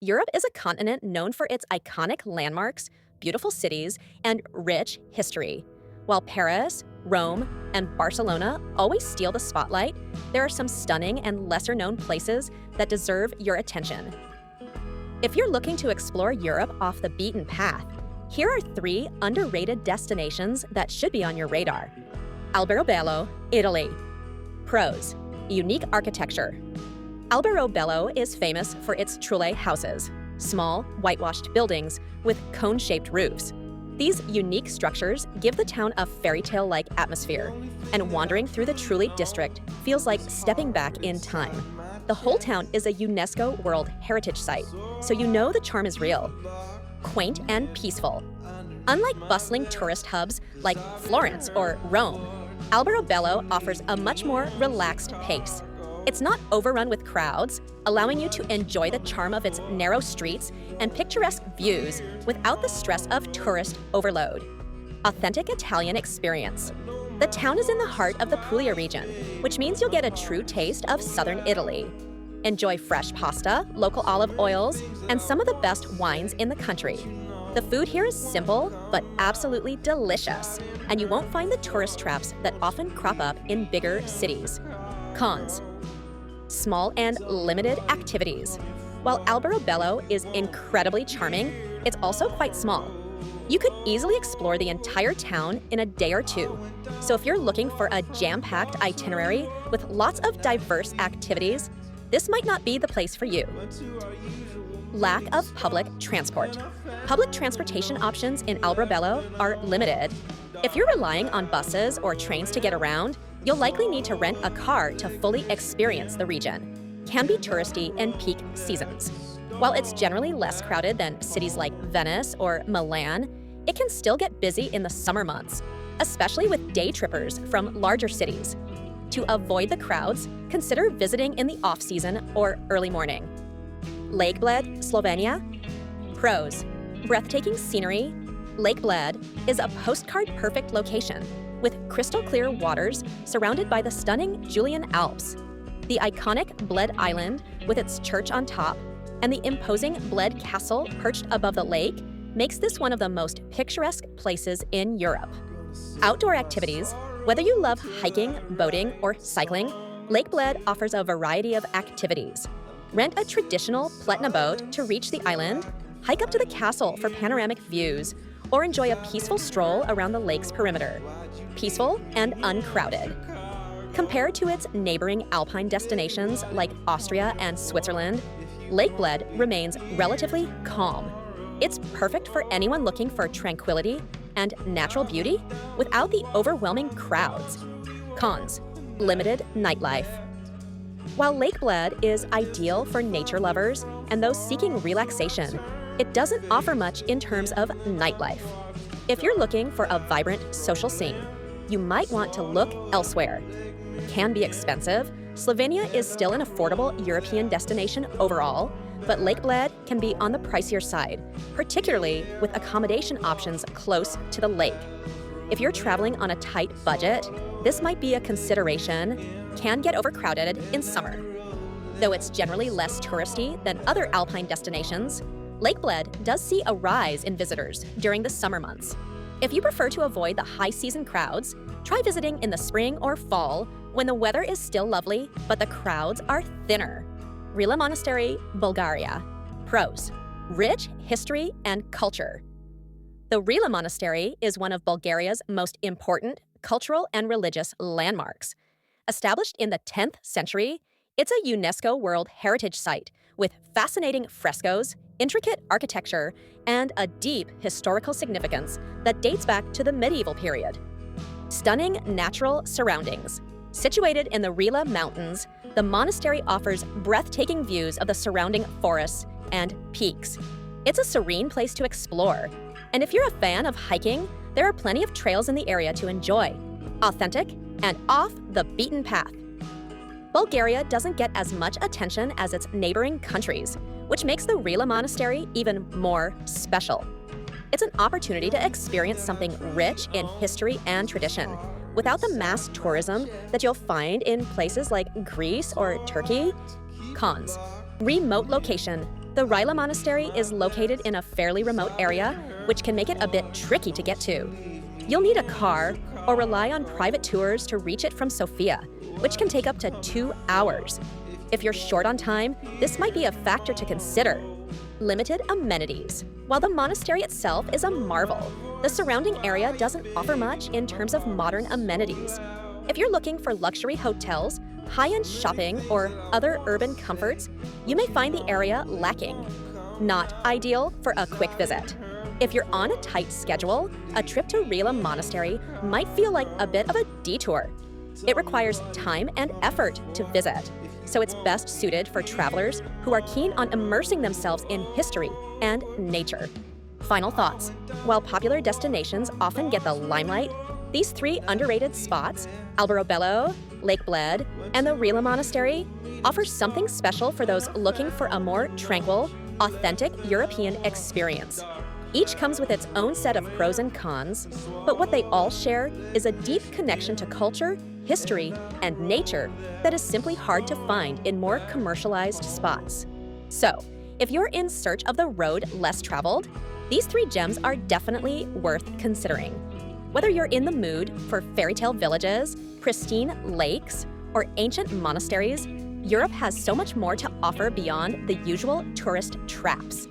Europe is a continent known for its iconic landmarks, beautiful cities, and rich history. While Paris, Rome, and Barcelona always steal the spotlight, there are some stunning and lesser-known places that deserve your attention. If you're looking to explore Europe off the beaten path, here are 3 underrated destinations that should be on your radar. Alberobello, Italy. Pros: unique architecture. Alberobello is famous for its trulle houses, small, whitewashed buildings with cone-shaped roofs. These unique structures give the town a fairy tale-like atmosphere, and wandering through the Trulli district feels like stepping back in time. The whole town is a UNESCO World Heritage Site, so you know the charm is real. Quaint and peaceful. Unlike bustling tourist hubs like Florence or Rome, Alberobello offers a much more relaxed pace. It's not overrun with crowds, allowing you to enjoy the charm of its narrow streets and picturesque views without the stress of tourist overload. Authentic Italian experience. The town is in the heart of the Puglia region, which means you'll get a true taste of southern Italy. Enjoy fresh pasta, local olive oils, and some of the best wines in the country. The food here is simple, but absolutely delicious, and you won't find the tourist traps that often crop up in bigger cities. Cons: small and limited activities. While Alberobello is incredibly charming, it's also quite small. You could easily explore the entire town in a day or 2. So if you're looking for a jam-packed itinerary with lots of diverse activities, this might not be the place for you. Lack of public transport. Public transportation options in Alberobello are limited. If you're relying on buses or trains to get around, you'll likely need to rent a car to fully experience the region. Can be touristy in peak seasons. While it's generally less crowded than cities like Venice or Milan, it can still get busy in the summer months, especially with day trippers from larger cities. To avoid the crowds, consider visiting in the off-season or early morning. Lake Bled, Slovenia. Pros: breathtaking scenery. Lake Bled is a postcard-perfect location with crystal-clear waters surrounded by the stunning Julian Alps. The iconic Bled Island, with its church on top, and the imposing Bled Castle perched above the lake, makes this one of the most picturesque places in Europe. Outdoor activities. Whether you love hiking, boating, or cycling, Lake Bled offers a variety of activities. Rent a traditional Pletna boat to reach the island, hike up to the castle for panoramic views, or enjoy a peaceful stroll around the lake's perimeter. Peaceful and uncrowded. Compared to its neighboring alpine destinations like Austria and Switzerland, Lake Bled remains relatively calm. It's perfect for anyone looking for tranquility and natural beauty without the overwhelming crowds. Cons: limited nightlife. While Lake Bled is ideal for nature lovers and those seeking relaxation, it doesn't offer much in terms of nightlife. If you're looking for a vibrant social scene, you might want to look elsewhere. Can be expensive. Slovenia is still an affordable European destination overall, but Lake Bled can be on the pricier side, particularly with accommodation options close to the lake. If you're traveling on a tight budget, this might be a consideration. Can get overcrowded in summer. Though it's generally less touristy than other alpine destinations, Lake Bled does see a rise in visitors during the summer months. If you prefer to avoid the high-season crowds, try visiting in the spring or fall when the weather is still lovely, but the crowds are thinner. Rila Monastery, Bulgaria. Pros: rich history and culture. The Rila Monastery is one of Bulgaria's most important cultural and religious landmarks. Established in the 10th century, it's a UNESCO World Heritage Site with fascinating frescoes, intricate architecture, and a deep historical significance that dates back to the medieval period. Stunning natural surroundings. Situated in the Rila Mountains, the monastery offers breathtaking views of the surrounding forests and peaks. It's a serene place to explore, and if you're a fan of hiking, there are plenty of trails in the area to enjoy. Authentic and off the beaten path. Bulgaria doesn't get as much attention as its neighboring countries, which makes the Rila Monastery even more special. It's an opportunity to experience something rich in history and tradition, without the mass tourism that you'll find in places like Greece or Turkey. Cons: remote location. The Rila Monastery is located in a fairly remote area, which can make it a bit tricky to get to. You'll need a car or rely on private tours to reach it from Sofia, which can take up to 2 hours. If you're short on time, this might be a factor to consider. Limited amenities. While the monastery itself is a marvel, the surrounding area doesn't offer much in terms of modern amenities. If you're looking for luxury hotels, high-end shopping, or other urban comforts, you may find the area lacking. Not ideal for a quick visit. If you're on a tight schedule, a trip to Rila Monastery might feel like a bit of a detour. It requires time and effort to visit, so it's best suited for travelers who are keen on immersing themselves in history and nature. Final thoughts. While popular destinations often get the limelight, these 3 underrated spots, Alberobello, Lake Bled, and the Rila Monastery, offer something special for those looking for a more tranquil, authentic European experience. Each comes with its own set of pros and cons, but what they all share is a deep connection to culture, history, and nature that is simply hard to find in more commercialized spots. So, if you're in search of the road less traveled, these 3 gems are definitely worth considering. Whether you're in the mood for fairy tale villages, pristine lakes, or ancient monasteries, Europe has so much more to offer beyond the usual tourist traps.